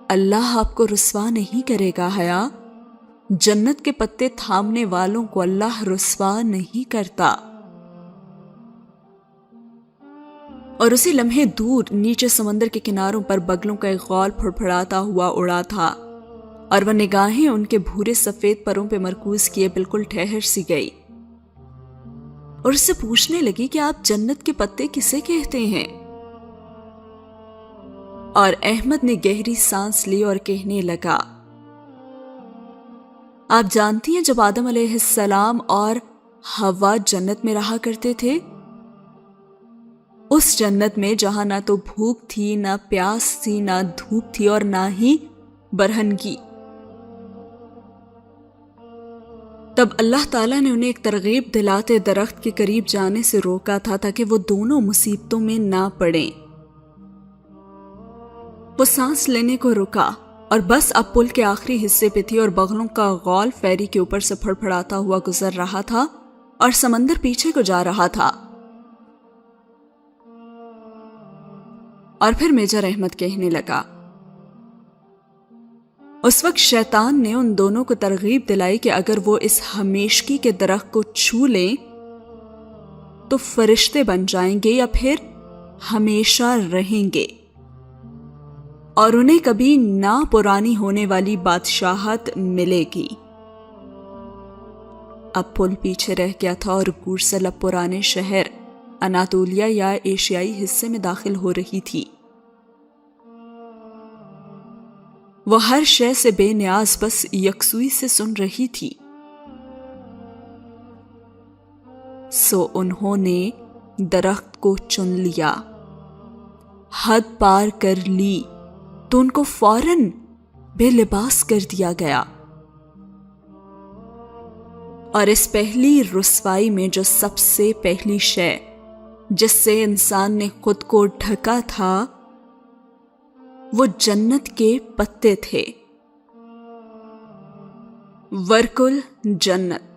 اللہ آپ کو رسوا نہیں کرے گا حیا، جنت کے پتے تھامنے والوں کو اللہ رسوا نہیں کرتا۔ اور اسی لمحے دور نیچے سمندر کے کناروں پر بگلوں کا ایک غول پھڑپھڑاتا ہوا اڑا تھا، اور وہ نگاہیں ان کے بھورے سفید پروں پہ مرکوز کیے بالکل ٹھہر سی گئی، اور اس سے پوچھنے لگی کہ آپ جنت کے پتے کسے کہتے ہیں؟ اور احمد نے گہری سانس لی اور کہنے لگا، آپ جانتی ہیں جب آدم علیہ السلام اور حوا جنت میں رہا کرتے تھے، اس جنت میں جہاں نہ تو بھوک تھی، نہ پیاس تھی، نہ دھوپ تھی، اور نہ ہی برہنگی، تب اللہ تعالیٰ نے انہیں ایک ترغیب دلاتے درخت کے قریب جانے سے روکا تھا تاکہ وہ دونوں مصیبتوں میں نہ پڑیں۔ وہ سانس لینے کو رکا اور بس اب پل کے آخری حصے پہ تھی، اور بغلوں کا غول فیری کے اوپر سے پھڑپھڑاتا ہوا گزر رہا تھا اور سمندر پیچھے کو جا رہا تھا۔ اور پھر میجر احمد کہنے لگا، اس وقت شیطان نے ان دونوں کو ترغیب دلائی کہ اگر وہ اس ہمیشگی کے درخت کو چھو لیں تو فرشتے بن جائیں گے یا پھر ہمیشہ رہیں گے، اور انہیں کبھی نہ پرانی ہونے والی بادشاہت ملے گی۔ اب پل پیچھے رہ گیا تھا اور گورسل اب پرانے شہر اناتولیا یا ایشیائی حصے میں داخل ہو رہی تھی۔ وہ ہر شے سے بے نیاز بس یکسوئی سے سن رہی تھی۔ سو انہوں نے درخت کو چن لیا، حد پار کر لی تو ان کو فوراً بے لباس کر دیا گیا، اور اس پہلی رسوائی میں جو سب سے پہلی شے جس سے انسان نے خود کو ڈھکا تھا وہ جنت کے پتے تھے۔ ورکل جنت۔